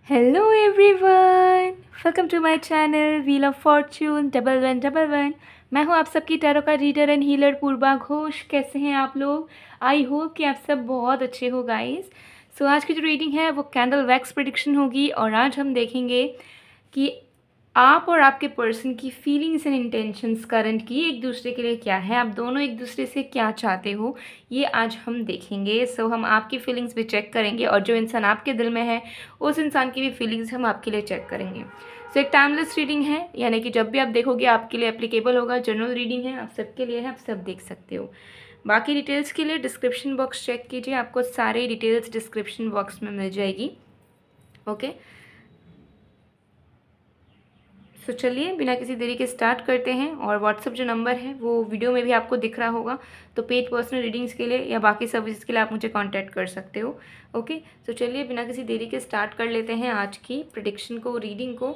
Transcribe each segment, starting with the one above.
Hello everyone, welcome to my channel wheel of fortune 1111। मैं हूं आप सबकी टैरो का reader and healer Purva Ghosh. कैसे हैं आप लोग? आई होप कि आप सब बहुत अच्छे हो गाइस। सो आज की जो रीडिंग है वो कैंडल वैक्स प्रेडिक्शन होगी और आज हम देखेंगे कि आप और आपके पर्सन की फीलिंग्स एंड इंटेंशंस करंट की एक दूसरे के लिए क्या है, आप दोनों एक दूसरे से क्या चाहते हो, ये आज हम देखेंगे। सो हम आपकी फीलिंग्स भी चेक करेंगे और जो इंसान आपके दिल में है उस इंसान की भी फीलिंग्स हम आपके लिए चेक करेंगे। सो एक टाइमलेस रीडिंग है, यानी कि जब भी आप देखोगे आपके लिए एप्लीकेबल होगा। जनरल रीडिंग है, आप सबके लिए है, आप सब देख सकते हो। बाकी डिटेल्स के लिए डिस्क्रिप्शन बॉक्स चेक कीजिए, आपको सारी डिटेल्स डिस्क्रिप्शन बॉक्स में मिल जाएगी। ओके, तो चलिए बिना किसी देरी के स्टार्ट करते हैं। और व्हाट्सअप जो नंबर है वो वीडियो में भी आपको दिख रहा होगा, तो पेड पर्सनल रीडिंग्स के लिए या बाकी सर्विसेज के लिए आप मुझे कांटेक्ट कर सकते हो। ओके, तो चलिए बिना किसी देरी के स्टार्ट कर लेते हैं आज की प्रेडिक्शन को, रीडिंग को।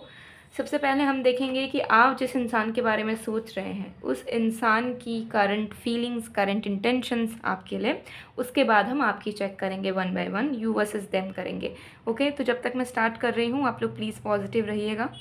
सबसे पहले हम देखेंगे कि आप जिस इंसान के बारे में सोच रहे हैं उस इंसान की करंट फीलिंग्स, करंट इंटेंशंस आपके लिए। उसके बाद हम आपकी चेक करेंगे one by one, you versus them करेंगे। ओके, तो जब तक मैं स्टार्ट कर रही हूँ आप लोग प्लीज़ पॉजिटिव रहिएगा।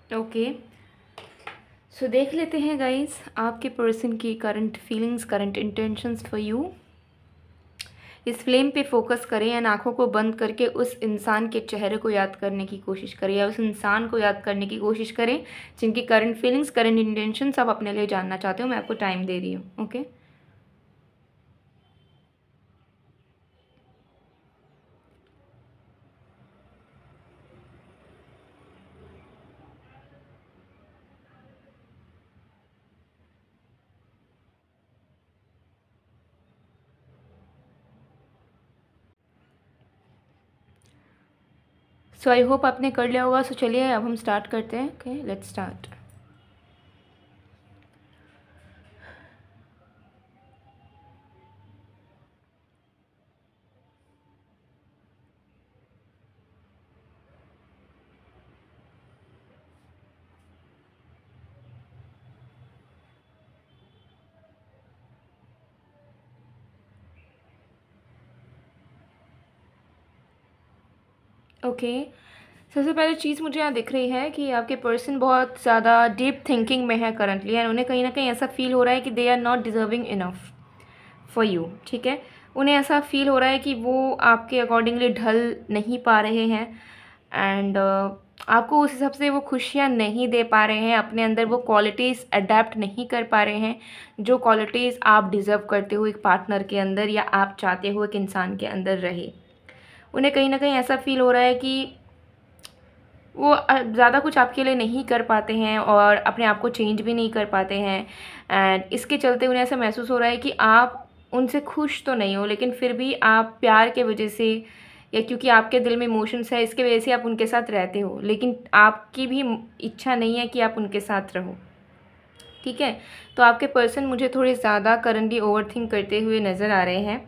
ओके, सो देख लेते हैं गाइस आपके पर्सन की current feelings, current intentions for you. इस फ्लेम पे फोकस करें या आंखों को बंद करके उस इंसान के चेहरे को याद करने की कोशिश करें या उस इंसान को याद करने की कोशिश करें जिनकी करंट फीलिंग्स, करंट इंटेंशंस आप अपने लिए जानना चाहते हो। मैं आपको टाइम दे रही हूँ। ओके, सो आई होप आपने कर लिया होगा। सो चलिए अब हम स्टार्ट करते हैं। Okay, let's start. ओके, सबसे पहले चीज़ मुझे यहाँ दिख रही है कि आपके पर्सन बहुत ज़्यादा डीप थिंकिंग में है करंटली, एंड उन्हें कहीं ना कहीं ऐसा फील हो रहा है कि they are not deserving enough for you. ठीक है, उन्हें ऐसा फील हो रहा है कि वो आपके अकॉर्डिंगली ढल नहीं पा रहे हैं, एंड आपको उस हिसाब से वो खुशियाँ नहीं दे पा रहे हैं। अपने अंदर वो क्वालिटीज़ अडेप्ट नहीं कर पा रहे हैं जो क्वालिटीज़ आप डिज़र्व करते हो एक पार्टनर के अंदर, या आप चाहते हो एक इंसान के अंदर रहे। उन्हें कहीं ना कहीं ऐसा फील हो रहा है कि वो ज़्यादा कुछ आपके लिए नहीं कर पाते हैं और अपने आप को चेंज भी नहीं कर पाते हैं। एंड इसके चलते उन्हें ऐसा महसूस हो रहा है कि आप उनसे खुश तो नहीं हो, लेकिन फिर भी आप प्यार के वजह से या क्योंकि आपके दिल में इमोशंस है इसके वजह से आप उनके साथ रहते हो, लेकिन आपकी भी इच्छा नहीं है कि आप उनके साथ रहो। ठीक है, तो आपके पर्सन मुझे थोड़े ज़्यादा करंटली ओवरथिंक करते हुए नज़र आ रहे हैं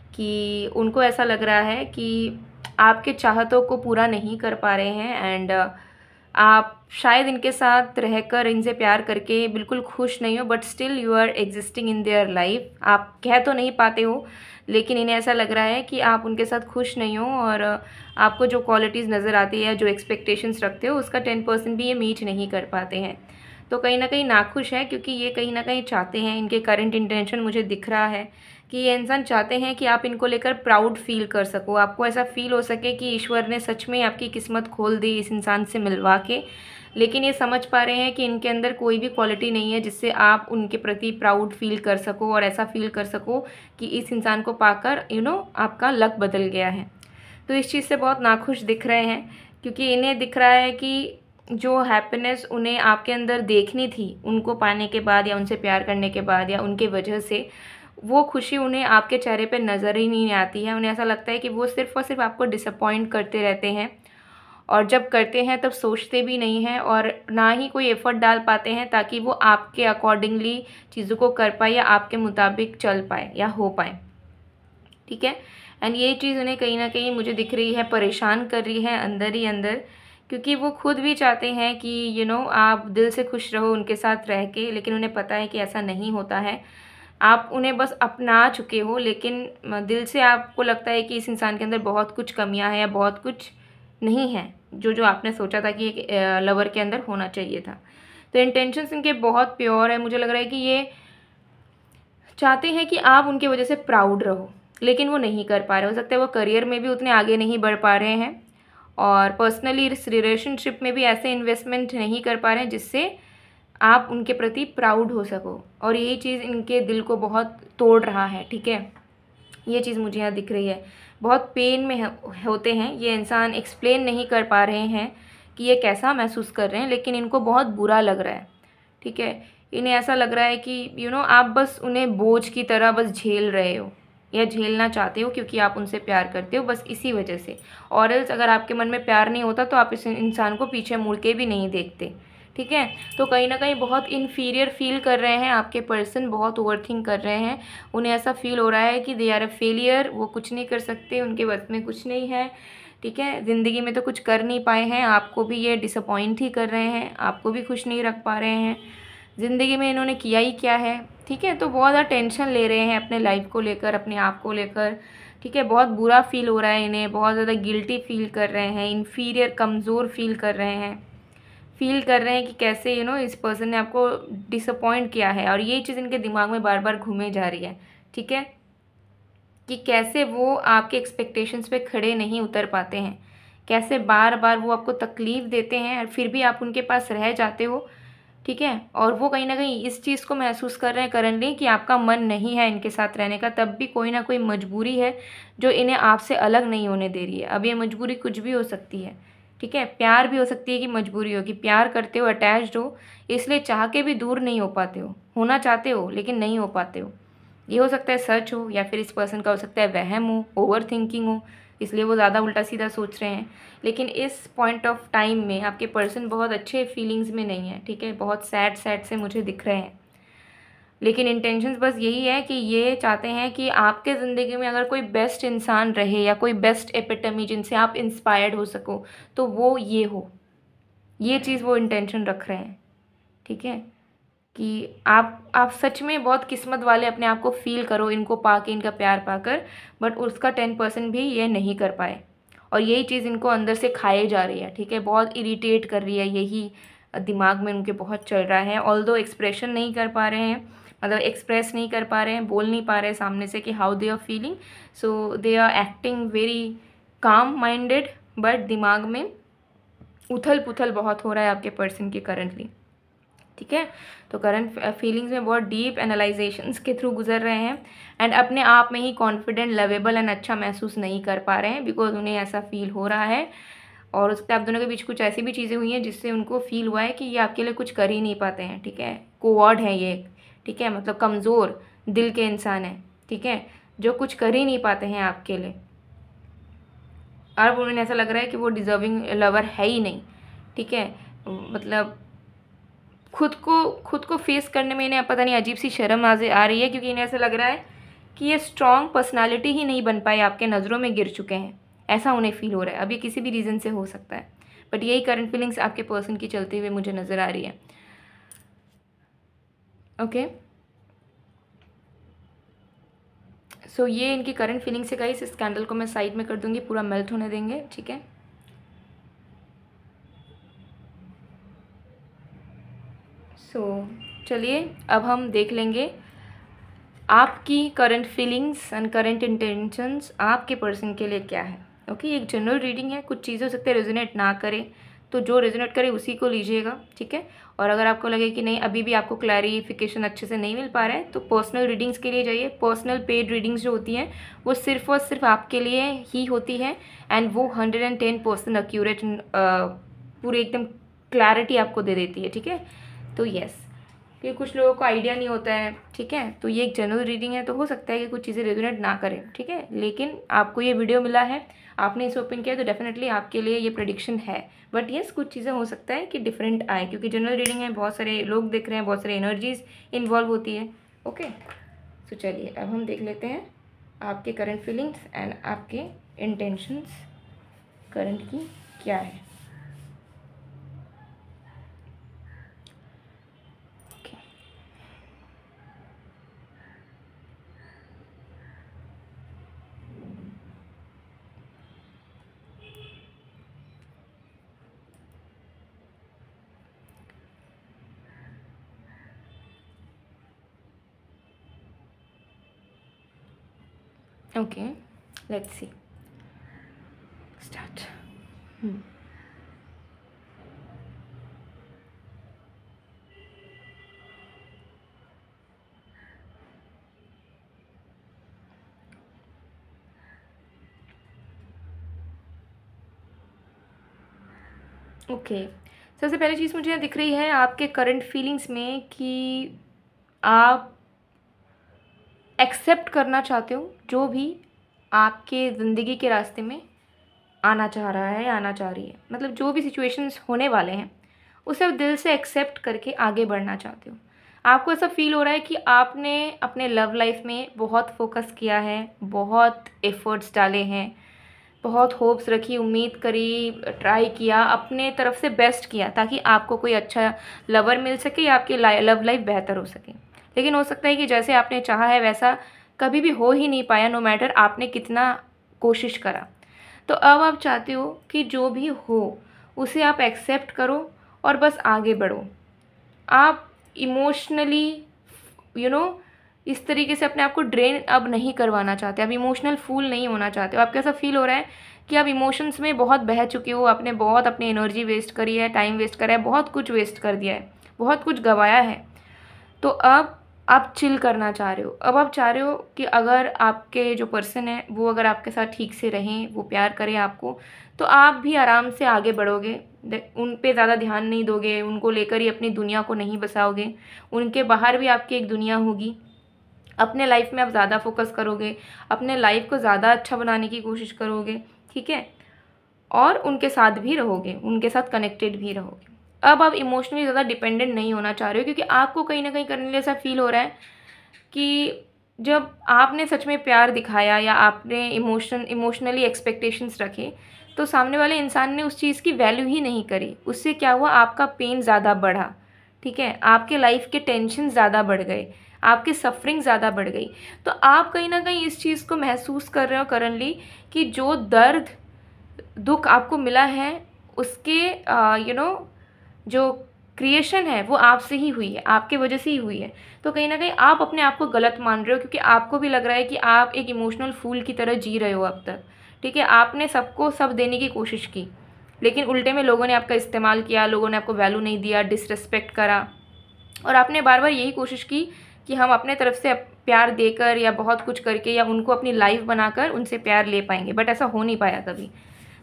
कि उनको ऐसा लग रहा है कि आपके चाहतों को पूरा नहीं कर पा रहे हैं, एंड आप शायद इनके साथ रहकर, इनसे प्यार करके बिल्कुल खुश नहीं हो, but still you are existing in their life. आप कह तो नहीं पाते हो, लेकिन इन्हें ऐसा लग रहा है कि आप उनके साथ खुश नहीं हो, और आपको जो क्वालिटीज़ नज़र आती है, जो एक्सपेक्टेशंस रखते हो, उसका 10% भी ये मीट नहीं कर पाते हैं। तो कहीं ना कहीं नाखुश है, क्योंकि ये कहीं ना कहीं चाहते हैं, इनके करंट इंटेंशन मुझे दिख रहा है कि ये इंसान चाहते हैं कि आप इनको लेकर प्राउड फील कर सको, आपको ऐसा फील हो सके कि ईश्वर ने सच में आपकी किस्मत खोल दी इस इंसान से मिलवा के। लेकिन ये समझ पा रहे हैं कि इनके अंदर कोई भी क्वालिटी नहीं है जिससे आप उनके प्रति प्राउड फील कर सको और ऐसा फील कर सको कि इस इंसान को पाकर आपका लक बदल गया है। तो इस चीज़ से बहुत नाखुश दिख रहे हैं, क्योंकि इन्हें दिख रहा है कि जो हैप्पीनेस उन्हें आपके अंदर देखनी थी उनको पाने के बाद या उनसे प्यार करने के बाद या उनके वजह से, वो खुशी उन्हें आपके चेहरे पे नज़र ही नहीं आती है। उन्हें ऐसा लगता है कि वो सिर्फ़ और सिर्फ आपको डिसअपॉइंट करते रहते हैं और जब करते हैं तब सोचते भी नहीं हैं और ना ही कोई एफ़र्ट डाल पाते हैं ताकि वो आपके अकॉर्डिंगली चीज़ों को कर पाए या आपके मुताबिक चल पाए या हो पाए, ठीक है। एंड ये चीज़ उन्हें कहीं ना कहीं मुझे दिख रही है परेशान कर रही है अंदर ही अंदर, क्योंकि वो खुद भी चाहते हैं कि आप दिल से खुश रहो उनके साथ रह के, लेकिन उन्हें पता है कि ऐसा नहीं होता है। आप उन्हें बस अपना चुके हो, लेकिन दिल से आपको लगता है कि इस इंसान के अंदर बहुत कुछ कमियां हैं या बहुत कुछ नहीं है जो जो आपने सोचा था कि एक लवर के अंदर होना चाहिए था। तो इंटेंशंस इनके बहुत प्योर है। मुझे लग रहा है कि ये चाहते हैं कि आप उनकी वजह से प्राउड रहो, लेकिन वो नहीं कर पा रहे। हो सकता है वो करियर में भी उतने आगे नहीं बढ़ पा रहे हैं और पर्सनली इस रिलेशनशिप में भी ऐसे इन्वेस्टमेंट नहीं कर पा रहे हैं जिससे आप उनके प्रति प्राउड हो सको, और यही चीज़ इनके दिल को बहुत तोड़ रहा है, ठीक है। ये चीज़ मुझे यहाँ दिख रही है। बहुत पेन में होते हैं ये इंसान, एक्सप्लेन नहीं कर पा रहे हैं कि ये कैसा महसूस कर रहे हैं, लेकिन इनको बहुत बुरा लग रहा है, ठीक है। इन्हें ऐसा लग रहा है कि आप बस उन्हें बोझ की तरह बस झेल रहे हो या झेलना चाहते हो क्योंकि आप उनसे प्यार करते हो, बस इसी वजह से। और एल्स अगर आपके मन में प्यार नहीं होता तो आप इस इंसान को पीछे मुड़ के भी नहीं देखते, ठीक है। तो कहीं ना कहीं बहुत इन्फीरियर फील कर रहे हैं आपके पर्सन, बहुत ओवरथिंक कर रहे हैं। उन्हें ऐसा फील हो रहा है कि दे आर अ फेलियर, वो कुछ नहीं कर सकते, उनके बस में कुछ नहीं है, ठीक है। ज़िंदगी में तो कुछ कर नहीं पाए हैं, आपको भी ये डिसअपॉइंट ही कर रहे हैं, आपको भी खुश नहीं रख पा रहे हैं। ज़िंदगी में इन्होंने किया ही क्या है, ठीक है। तो बहुत ज़्यादा टेंशन ले रहे हैं अपने लाइफ को लेकर, अपने आप को लेकर, ठीक है। बहुत बुरा फील हो रहा है इन्हें, बहुत ज़्यादा गिल्टी फील कर रहे हैं, इन्फीरियर कमज़ोर फील कर रहे हैं, कि कैसे इस पर्सन ने आपको डिसअपॉइंट किया है। और ये चीज़ इनके दिमाग में बार बार घूमे जा रही है, ठीक है, कि कैसे वो आपके एक्सपेक्टेशंस पे खड़े नहीं उतर पाते हैं, कैसे बार बार वो आपको तकलीफ़ देते हैं और फिर भी आप उनके पास रह जाते हो, ठीक है। और वो कहीं ना कहीं इस चीज़ को महसूस कर रहे हैं करंटली कि आपका मन नहीं है इनके साथ रहने का, तब भी कोई ना कोई मजबूरी है जो इन्हें आपसे अलग नहीं होने दे रही है। अब ये मजबूरी कुछ भी हो सकती है, ठीक है। प्यार भी हो सकती है कि मजबूरी हो, कि प्यार करते हो, अटैच्ड हो, इसलिए चाह के भी दूर नहीं हो पाते हो, होना चाहते हो लेकिन नहीं हो पाते हो। ये हो सकता है सच हो, या फिर इस पर्सन का हो सकता है वहम हो, ओवर थिंकिंग हो, इसलिए वो ज़्यादा उल्टा सीधा सोच रहे हैं। लेकिन इस पॉइंट ऑफ टाइम में आपके पर्सन बहुत अच्छे फीलिंग्स में नहीं है, ठीक है, बहुत सैड से मुझे दिख रहे हैं। लेकिन इंटेंशंस बस यही है कि ये चाहते हैं कि आपके ज़िंदगी में अगर कोई बेस्ट इंसान रहे या कोई बेस्ट एपिटमी जिनसे आप इंस्पायर्ड हो सको, तो वो ये हो, ये चीज़ वो इंटेंशन रख रहे हैं, ठीक है। कि आप सच में बहुत किस्मत वाले अपने आप को फील करो इनको पाके, इनका प्यार पाकर, बट उसका 10% भी ये नहीं कर पाए, और यही चीज़ इनको अंदर से खाए जा रही है, ठीक है, बहुत इरिटेट कर रही है, यही दिमाग में उनके बहुत चल रहा है। ऑल्दो एक्सप्रेशन नहीं कर पा रहे हैं, मतलब एक्सप्रेस नहीं कर पा रहे हैं, बोल नहीं पा रहे हैं सामने से कि how they are feeling, so they are acting very calm minded, but दिमाग में उथल पुथल बहुत हो रहा है आपके पर्सन की करंटली, ठीक है। तो करंट फीलिंग्स में बहुत डीप एनालाइजेशंस के थ्रू गुजर रहे हैं, एंड अपने आप में ही कॉन्फिडेंट, लवेबल एंड अच्छा महसूस नहीं कर पा रहे हैं, बिकॉज उन्हें ऐसा फील हो रहा है। और उसके आप दोनों के बीच कुछ ऐसी भी चीज़ें हुई हैं जिससे उनको फील हुआ है कि ये आपके लिए कुछ कर ही नहीं पाते हैं, ठीक है, कोवर्ड है ये, ठीक है, मतलब कमज़ोर दिल के इंसान हैं, ठीक है, जो कुछ कर ही नहीं पाते हैं आपके लिए। और उन्हें ऐसा लग रहा है कि वो डिज़र्विंग लवर है ही नहीं, ठीक है, मतलब खुद को फेस करने में इन्हें पता नहीं अजीब सी शर्म आ रही है, क्योंकि इन्हें ऐसा लग रहा है कि ये स्ट्रॉन्ग पर्सनालिटी ही नहीं बन पाए, आपके नज़रों में गिर चुके हैं, ऐसा उन्हें फील हो रहा है। अब ये किसी भी रीज़न से हो सकता है, बट यही करंट फीलिंग्स आपके पर्सन की चलती हुई मुझे नज़र आ रही है, ओके। सो ये इनकी करंट फीलिंग्स है गाइस। इस कैंडल को मैं साइड में कर दूंगी, पूरा मेल्ट होने देंगे, ठीक है। चलिए अब हम देख लेंगे आपकी current feelings and current intentions आपके पर्सन के लिए क्या है, ओके। एक जनरल रीडिंग है, कुछ चीज़ें हो सकते हैं रेजोनेट ना करे, तो जो रेजोनेट करे उसी को लीजिएगा, ठीक है। और अगर आपको लगे कि नहीं अभी भी आपको क्लैरिफिकेशन अच्छे से नहीं मिल पा रहा है, तो पर्सनल रीडिंग्स के लिए जाइए। पर्सनल पेड रीडिंग्स जो होती हैं वो सिर्फ और सिर्फ आपके लिए ही होती है, एंड वो 110% एक्यूरेट, पूरी एकदम क्लैरिटी आपको दे देती है, ठीक है। तो यस, कि कुछ लोगों को आइडिया नहीं होता है, ठीक है। तो ये एक जनरल रीडिंग है, तो हो सकता है कि कुछ चीज़ें रेजोनेट ना करें, ठीक है। लेकिन आपको ये वीडियो मिला है, आपने इसे ओपन किया, तो डेफिनेटली आपके लिए ये प्रेडिक्शन है। बट येस, कुछ चीज़ें हो सकता है कि डिफरेंट आए, क्योंकि जनरल रीडिंग है, बहुत सारे लोग देख रहे हैं, बहुत सारी एनर्जीज इन्वॉल्व होती है। ओके, तो चलिए अब हम देख लेते हैं आपके करंट फीलिंग्स एंड आपके इंटेंशंस करंट की क्या है। Okay, let's see. Start. Okay, सबसे पहली चीज़ मुझे यहाँ दिख रही है आपके करंट फीलिंग्स में कि आप एक्सेप्ट करना चाहते हो जो भी आपके ज़िंदगी के रास्ते में आना चाह रहा है या आना चाह रही है। मतलब जो भी सिचुएशंस होने वाले हैं उसे आप दिल से एक्सेप्ट करके आगे बढ़ना चाहते हो। आपको ऐसा फील हो रहा है कि आपने अपने लव लाइफ में बहुत फोकस किया है, बहुत एफर्ट्स डाले हैं, बहुत होप्स रखी, उम्मीद करी, ट्राई किया, अपने तरफ से बेस्ट किया ताकि आपको कोई अच्छा लवर मिल सके या आपकी लव लाइफ बेहतर हो सके। लेकिन हो सकता है कि जैसे आपने चाहा है वैसा कभी भी हो ही नहीं पाया, नो मैटर आपने कितना कोशिश करा। तो अब आप चाहते हो कि जो भी हो उसे आप एक्सेप्ट करो और बस आगे बढ़ो। आप इमोशनली इस तरीके से अपने आप को ड्रेन अब नहीं करवाना चाहते, आप इमोशनल फूल नहीं होना चाहते हो। आपको ऐसा फील हो रहा है कि आप इमोशंस में बहुत बह चुके हो, आपने बहुत अपनी एनर्जी वेस्ट करी है, टाइम वेस्ट करा है, बहुत कुछ वेस्ट कर दिया है, बहुत कुछ गंवाया है। तो अब आप चिल करना चाह रहे हो। अब आप चाह रहे हो कि अगर आपके जो पर्सन है वो अगर आपके साथ ठीक से रहें, वो प्यार करें आपको, तो आप भी आराम से आगे बढ़ोगे, उन पे ज़्यादा ध्यान नहीं दोगे, उनको लेकर ही अपनी दुनिया को नहीं बसाओगे। उनके बाहर भी आपकी एक दुनिया होगी। अपने लाइफ में आप ज़्यादा फोकस करोगे, अपने लाइफ को ज़्यादा अच्छा बनाने की कोशिश करोगे, ठीक है। और उनके साथ भी रहोगे, उनके साथ कनेक्टेड भी रहोगे। अब आप इमोशनली ज़्यादा डिपेंडेंट नहीं होना चाह रहे हो, क्योंकि आपको कहीं ना कहीं करने लिए ऐसा फील हो रहा है कि जब आपने सच में प्यार दिखाया या आपने इमोशनली एक्सपेक्टेशंस रखे, तो सामने वाले इंसान ने उस चीज़ की वैल्यू ही नहीं करी। उससे क्या हुआ, आपका पेन ज़्यादा बढ़ा, ठीक है, आपके लाइफ के टेंशन ज़्यादा बढ़ गए, आपकी सफरिंग ज़्यादा बढ़ गई। तो आप कहीं ना कहीं इस चीज़ को महसूस कर रहे हो करंटली कि जो दर्द दुख आपको मिला है उसके जो क्रिएशन है वो आपसे ही हुई है, आपके वजह से ही हुई है। तो कहीं ना कहीं आप अपने आप को गलत मान रहे हो, क्योंकि आपको भी लग रहा है कि आप एक इमोशनल फूल की तरह जी रहे हो अब तक, ठीक है। आपने सबको सब देने की कोशिश की, लेकिन उल्टे में लोगों ने आपका इस्तेमाल किया, लोगों ने आपको वैल्यू नहीं दिया, डिसरिस्पेक्ट करा। और आपने बार बार यही कोशिश की कि हम अपने तरफ से प्यार देकर या बहुत कुछ करके या उनको अपनी लाइफ बनाकर उनसे प्यार ले पाएंगे, बट ऐसा हो नहीं पाया कभी।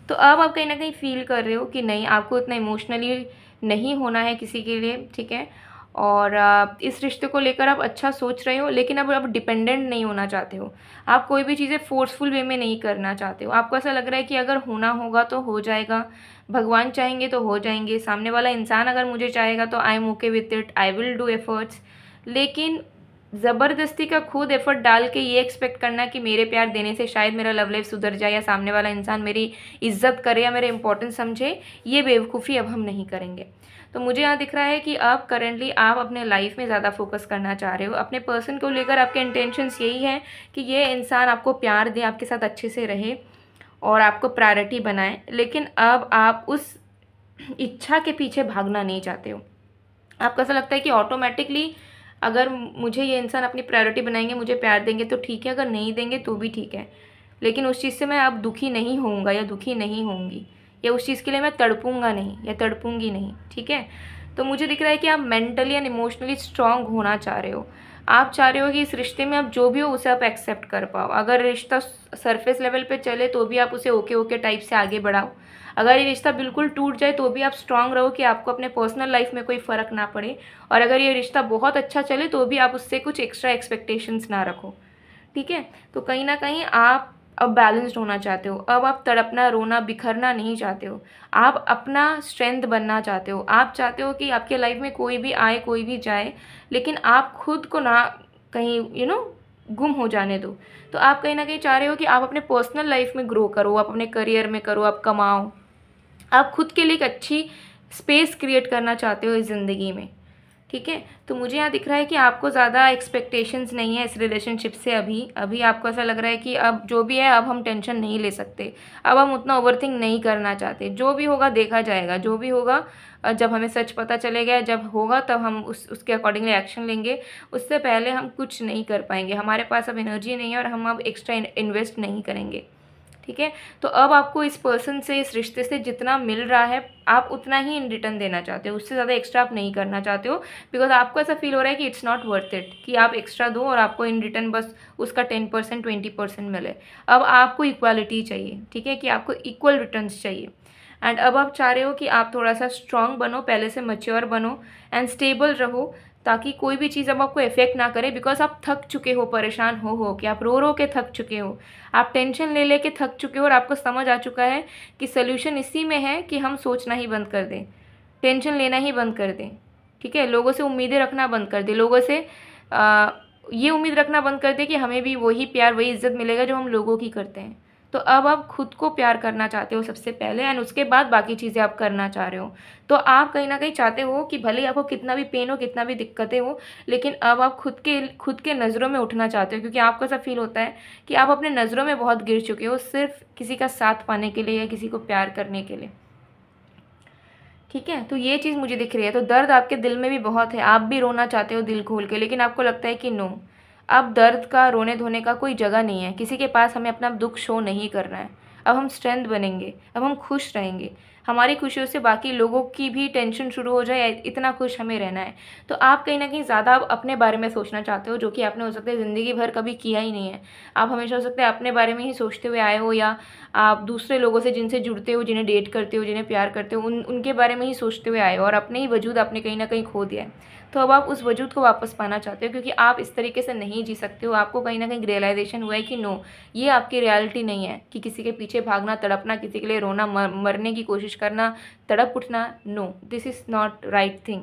तो अब आप कहीं ना कहीं फील कर रहे हो कि नहीं, आपको इतना इमोशनली नहीं होना है किसी के लिए, ठीक है। और इस रिश्ते को लेकर आप अच्छा सोच रहे हो, लेकिन अब आप डिपेंडेंट नहीं होना चाहते हो। आप कोई भी चीज़ें फोर्सफुल वे में नहीं करना चाहते हो। आपको ऐसा लग रहा है कि अगर होना होगा तो हो जाएगा, भगवान चाहेंगे तो हो जाएंगे, सामने वाला इंसान अगर मुझे चाहेगा तो I am okay with it, I will do efforts. लेकिन ज़बरदस्ती का खुद एफर्ट डाल के ये एक्सपेक्ट करना कि मेरे प्यार देने से शायद मेरा लव लाइफ सुधर जाए या सामने वाला इंसान मेरी इज्जत करे या मेरे इंपॉर्टेंस समझे, ये बेवकूफ़ी अब हम नहीं करेंगे। तो मुझे यहाँ दिख रहा है कि अब करेंटली आप अपने लाइफ में ज़्यादा फोकस करना चाह रहे हो। अपने पर्सन को लेकर आपके इंटेंशंस यही हैं कि ये इंसान आपको प्यार दे, आपके साथ अच्छे से रहे और आपको प्रायोरिटी बनाए। लेकिन अब आप उस इच्छा के पीछे भागना नहीं चाहते हो। आपको ऐसा लगता है कि ऑटोमेटिकली अगर मुझे ये इंसान अपनी प्रायोरिटी बनाएंगे, मुझे प्यार देंगे तो ठीक है, अगर नहीं देंगे तो भी ठीक है, लेकिन उस चीज़ से मैं अब दुखी नहीं होऊंगा या दुखी नहीं होंगी, या उस चीज़ के लिए मैं तड़पूंगा नहीं या तड़पूंगी नहीं, ठीक है। तो मुझे दिख रहा है कि आप मेंटली एंड इमोशनली स्ट्रांग होना चाह रहे हो। आप चाह रहे हो कि इस रिश्ते में आप जो भी हो उसे आप एक्सेप्ट कर पाओ। अगर रिश्ता सरफेस लेवल पे चले तो भी आप उसे ओके ओके टाइप से आगे बढ़ाओ। अगर ये रिश्ता बिल्कुल टूट जाए तो भी आप स्ट्रांग रहो कि आपको अपने पर्सनल लाइफ में कोई फ़र्क ना पड़े। और अगर ये रिश्ता बहुत अच्छा चले तो भी आप उससे कुछ एक्स्ट्रा एक्सपेक्टेशंस ना रखो। ठीक है, तो कहीं ना कहीं आप अब बैलेंस्ड होना चाहते हो। अब आप तड़पना रोना बिखरना नहीं चाहते हो। आप अपना स्ट्रेंथ बनना चाहते हो। आप चाहते हो कि आपके लाइफ में कोई भी आए कोई भी जाए, लेकिन आप खुद को ना कहीं गुम हो जाने दो। तो आप कहीं ना कहीं चाह रहे हो कि आप अपने पर्सनल लाइफ में ग्रो करो, आप अपने करियर में करो, आप कमाओ, आप खुद के लिए एक अच्छी स्पेस क्रिएट करना चाहते हो इस ज़िंदगी में। ठीक है, तो मुझे यहाँ दिख रहा है कि आपको ज़्यादा एक्सपेक्टेशंस नहीं है इस रिलेशनशिप से। अभी अभी आपको ऐसा लग रहा है कि अब जो भी है अब हम टेंशन नहीं ले सकते, अब हम उतना ओवरथिंक नहीं करना चाहते। जो भी होगा देखा जाएगा, जो भी होगा जब हमें सच पता चलेगा, जब होगा तब हम उसके अकॉर्डिंगली एक्शन लेंगे। उससे पहले हम कुछ नहीं कर पाएंगे। हमारे पास अब एनर्जी नहीं है और हम अब एक्स्ट्रा इन्वेस्ट नहीं करेंगे। ठीक है, तो अब आपको इस पर्सन से, इस रिश्ते से जितना मिल रहा है आप उतना ही इन रिटर्न देना चाहते हो, उससे ज़्यादा एक्स्ट्रा आप नहीं करना चाहते हो। बिकॉज आपको ऐसा फील हो रहा है कि इट्स नॉट वर्थ इट कि आप एक्स्ट्रा दो और आपको इन रिटर्न बस उसका 10% 20% मिले। अब आपको इक्वालिटी चाहिए। ठीक है, कि आपको इक्वल रिटर्न्स चाहिए। एंड अब आप चाह रहे हो कि आप थोड़ा सा स्ट्रांग बनो, पहले से मैच्योर बनो एंड स्टेबल रहो, ताकि कोई भी चीज़ अब आपको इफेक्ट ना करे। बिकॉज आप थक चुके हो, परेशान हो कि आप रो रो के थक चुके हो, आप टेंशन ले ले के थक चुके हो और आपको समझ आ चुका है कि सोल्यूशन इसी में है कि हम सोचना ही बंद कर दें, टेंशन लेना ही बंद कर दें। ठीक है, लोगों से उम्मीदें रखना बंद कर दें, लोगों से ये उम्मीद रखना बंद कर दें कि हमें भी वही प्यार वही इज्जत मिलेगा जो हम लोगों की करते हैं। तो अब आप खुद को प्यार करना चाहते हो सबसे पहले एंड उसके बाद बाकी चीज़ें आप करना चाह रहे हो। तो आप कहीं ना कहीं चाहते हो कि भले ही आपको कितना भी पेन हो, कितना भी दिक्कतें हो, लेकिन अब आप खुद के नज़रों में उठना चाहते हो। क्योंकि आपको ऐसा फील होता है कि आप अपने नज़रों में बहुत गिर चुके हो, सिर्फ किसी का साथ पाने के लिए या किसी को प्यार करने के लिए। ठीक है, तो ये चीज़ मुझे दिख रही है। तो दर्द आपके दिल में भी बहुत है, आप भी रोना चाहते हो दिल खोल के, लेकिन आपको लगता है कि नो, अब दर्द का रोने धोने का कोई जगह नहीं है, किसी के पास हमें अपना दुख शो नहीं करना है। अब हम स्ट्रेंथ बनेंगे, अब हम खुश रहेंगे, हमारी खुशियों से बाकी लोगों की भी टेंशन शुरू हो जाए, इतना खुश हमें रहना है। तो आप कहीं ना कहीं ज़्यादा अपने बारे में सोचना चाहते हो, जो कि आपने हो सकता है ज़िंदगी भर कभी किया ही नहीं है। आप हमेशा हो सकता है अपने बारे में ही सोचते हुए आए हो, या आप दूसरे लोगों से जिनसे जुड़ते हो, जिन्हें डेट करते हो, जिन्हें प्यार करते हो, उनके बारे में ही सोचते हुए आए हो और अपने ही वजूद आपने कहीं ना कहीं खो दिया है। तो अब आप उस वजूद को वापस पाना चाहते हो, क्योंकि आप इस तरीके से नहीं जी सकते हो। आपको कहीं ना कहीं रियलाइजेशन हुआ है कि नो, ये आपकी रियलिटी नहीं है कि किसी के पीछे भागना, तड़पना, किसी के लिए रोना, मरने की कोशिश करना, तड़प उठना। No, this is not right thing.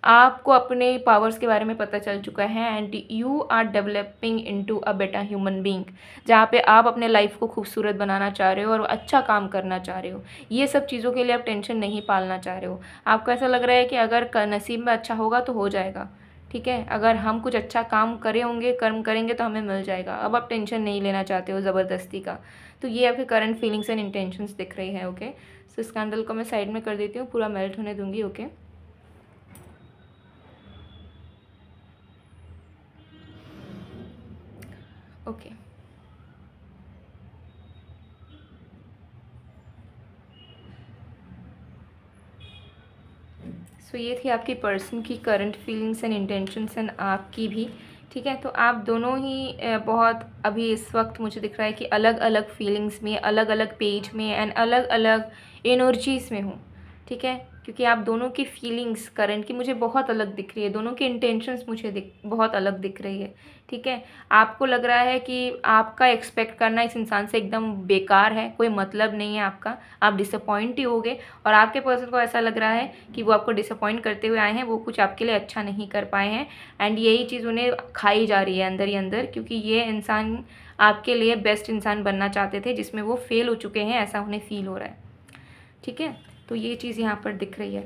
आपको अपने पावर्स के बारे में पता चल चुका है and you are developing into a better human being, जहाँ पे आप अपने लाइफ को खूबसूरत बनाना चाह रहे हो और अच्छा काम करना चाह रहे हो। ये सब चीज़ों के लिए आप टेंशन नहीं पालना चाह रहे हो। आपको ऐसा लग रहा है कि अगर नसीब में अच्छा होगा तो हो जाएगा। ठीक है, अगर हम कुछ अच्छा काम करे होंगे, कर्म करेंगे तो हमें मिल जाएगा। अब आप टेंशन नहीं लेना चाहते हो ज़बरदस्ती का। तो ये आपके करंट फीलिंग्स एंड इंटेंशंस दिख रही है। ओके, सो इस कैंडल को मैं साइड में कर देती हूँ, पूरा मेल्ट होने दूंगी। ओके, ओके, सो ये थी आपकी पर्सन की current feelings and intentions and आपकी भी। ठीक है, तो आप दोनों ही बहुत अभी इस वक्त मुझे दिख रहा है कि अलग अलग फीलिंग्स में, अलग अलग पेज में एंड अलग अलग एनर्जीज़ में हूँ। ठीक है, क्योंकि आप दोनों की फीलिंग्स करंट की मुझे बहुत अलग दिख रही है, दोनों की इंटेंशंस मुझे बहुत अलग दिख रही है। ठीक है, आपको लग रहा है कि आपका एक्सपेक्ट करना इस इंसान से एकदम बेकार है, कोई मतलब नहीं है आपका, आप डिसअपॉइंट ही होगे। और आपके पर्सन को ऐसा लग रहा है कि वो आपको डिसअपॉइंट करते हुए आए हैं, वो कुछ आपके लिए अच्छा नहीं कर पाए हैं एंड यही चीज़ उन्हें खाई जा रही है अंदर ही अंदर, क्योंकि ये इंसान आपके लिए बेस्ट इंसान बनना चाहते थे जिसमें वो फेल हो चुके हैं, ऐसा उन्हें फील हो रहा है। ठीक है, तो ये चीज़ यहाँ पर दिख रही है।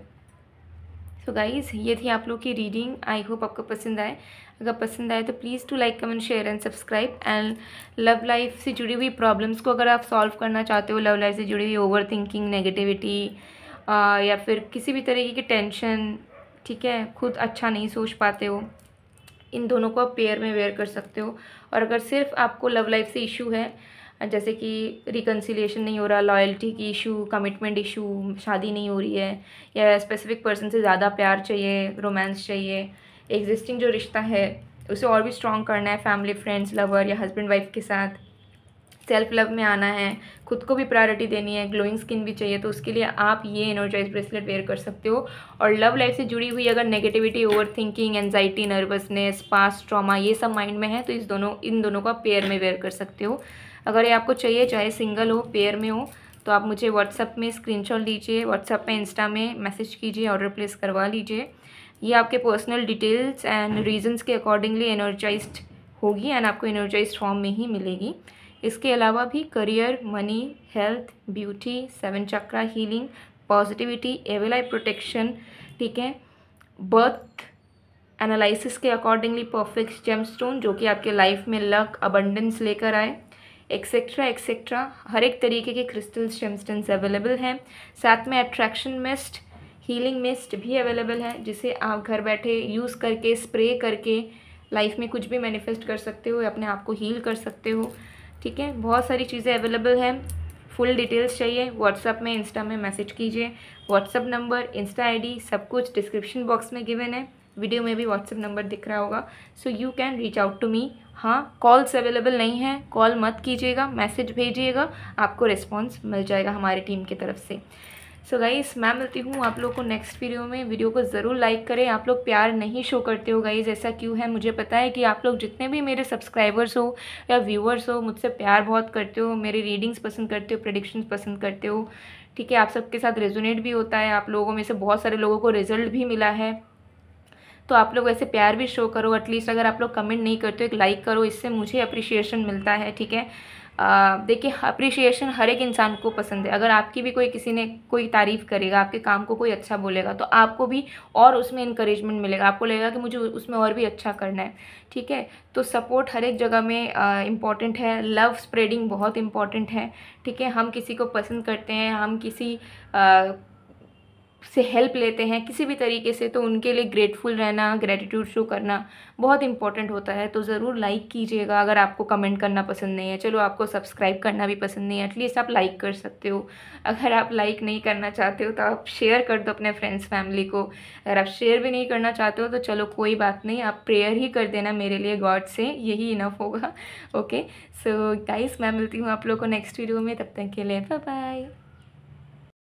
सो गाइज़, ये थी आप लोग की रीडिंग। आई होप आपको पसंद आए। अगर पसंद आए तो please to like, comment, share and subscribe. And love life से जुड़ी हुई प्रॉब्लम्स को अगर आप सॉल्व करना चाहते हो, लव लाइफ से जुड़ी हुई ओवर थिंकिंग, नेगेटिविटी या फिर किसी भी तरीके की टेंशन, ठीक है, खुद अच्छा नहीं सोच पाते हो, इन दोनों को आप पेयर में वेयर कर सकते हो। और अगर सिर्फ आपको लव लाइफ से इशू है, जैसे कि रिकन्सिलिएशन नहीं हो रहा, लॉयल्टी की इशू, कमिटमेंट इशू, शादी नहीं हो रही है, या स्पेसिफिक पर्सन से ज़्यादा प्यार चाहिए, रोमांस चाहिए, एग्जिस्टिंग जो रिश्ता है उसे और भी स्ट्रॉन्ग करना है फैमिली, फ्रेंड्स, लवर या हस्बैंड वाइफ के साथ। सेल्फ लव में आना है, खुद को भी प्रायोरिटी देनी है, ग्लोइंग स्किन भी चाहिए, तो उसके लिए आप ये एनर्जाइज ब्रेसलेट वेयर कर सकते हो। और लव लाइफ से जुड़ी हुई अगर negativity, over thinking, anxiety, nervousness, past trauma ये सब माइंड में है तो इन दोनों का पेयर में वेयर कर सकते हो। अगर ये आपको चाहिए, चाहे सिंगल हो पेयर में हो, तो आप मुझे व्हाट्सअप में स्क्रीनशॉट लीजिए, व्हाट्सअप पे इंस्टा में मैसेज कीजिए, ऑर्डर प्लेस करवा लीजिए। ये आपके पर्सनल डिटेल्स एंड रीजंस के अकॉर्डिंगली एनर्जाइज्ड होगी एंड आपको एनर्जाइज्ड फॉर्म में ही मिलेगी। इसके अलावा भी career, money, health, beauty, 7 chakra healing, positivity, evil eye protection, ठीक है, बर्थ एनालिसिस के अकॉर्डिंगली परफेक्ट जेमस्टोन जो कि आपके लाइफ में लक, अबंडेंस लेकर आए, एक्सेट्रा एक्सेट्रा, हर एक तरीके के क्रिस्टल्स, जेमस्टोन्स अवेलेबल हैं। साथ में अट्रैक्शन मिस्ट, हीलिंग मिस्ट भी अवेलेबल है, जिसे आप घर बैठे यूज़ करके, स्प्रे करके लाइफ में कुछ भी मैनिफेस्ट कर सकते हो या अपने आप को हील कर सकते हो। ठीक है, बहुत सारी चीज़ें अवेलेबल हैं। फुल डिटेल्स चाहिए व्हाट्सअप में, इंस्टा में मैसेज कीजिए। व्हाट्सअप नंबर, इंस्टा आईडी सब कुछ डिस्क्रिप्शन बॉक्स में गिवन है, वीडियो में भी व्हाट्सअप नंबर दिख रहा होगा, so you can reach out to me. हाँ, कॉल्स अवेलेबल नहीं है, कॉल मत कीजिएगा, मैसेज भेजिएगा, आपको रिस्पॉन्स मिल जाएगा हमारी टीम की तरफ से। सो गाइस, मैं मिलती हूँ आप लोग को नेक्स्ट वीडियो में। वीडियो को ज़रूर लाइक करें। आप लोग प्यार नहीं शो करते हो गाइस, ऐसा क्यों है मुझे पता है कि आप लोग जितने भी मेरे सब्सक्राइबर्स हो या व्यूअर्स हो, मुझसे प्यार बहुत करते हो, मेरी रीडिंग्स पसंद करते हो, प्रेडिक्शंस पसंद करते हो। ठीक है, आप सबके साथ रेजोनेट भी होता है, आप लोगों में से बहुत सारे लोगों को रिजल्ट भी मिला है, तो आप लोग ऐसे प्यार भी शो करो। एटलीस्ट अगर आप लोग कमेंट नहीं करते हो, एक लाइक करो, इससे मुझे अप्रिशिएशन मिलता है। ठीक है, देखिए, अप्रिशिएशन हर एक इंसान को पसंद है। अगर आपकी भी किसी ने कोई तारीफ़ करेगा, आपके काम को कोई अच्छा बोलेगा, तो आपको भी और उसमें इंकरेजमेंट मिलेगा, आपको लगेगा कि मुझे उसमें और भी अच्छा करना है। ठीक है, तो सपोर्ट हर एक जगह में इम्पॉर्टेंट है, लव स्प्रेडिंग बहुत इम्पॉर्टेंट है। ठीक है, हम किसी को पसंद करते हैं, हम किसी से हेल्प लेते हैं किसी भी तरीके से, तो उनके लिए ग्रेटफुल रहना, ग्रेटिट्यूड शो करना बहुत इंपॉर्टेंट होता है। तो ज़रूर लाइक कीजिएगा। अगर आपको कमेंट करना पसंद नहीं है, चलो आपको सब्सक्राइब करना भी पसंद नहीं है, एटलीस्ट आप लाइक कर सकते हो। अगर आप लाइक नहीं करना चाहते हो तो आप शेयर कर दो अपने फ्रेंड्स, फैमिली को। अगर आप शेयर भी नहीं करना चाहते हो तो चलो कोई बात नहीं, आप प्रेयर ही कर देना मेरे लिए गॉड से, यही इनफ होगा। ओके, सो गाइस, मैं मिलती हूँ आप लोग को नेक्स्ट वीडियो में, तब तक के लिए बाय बाय।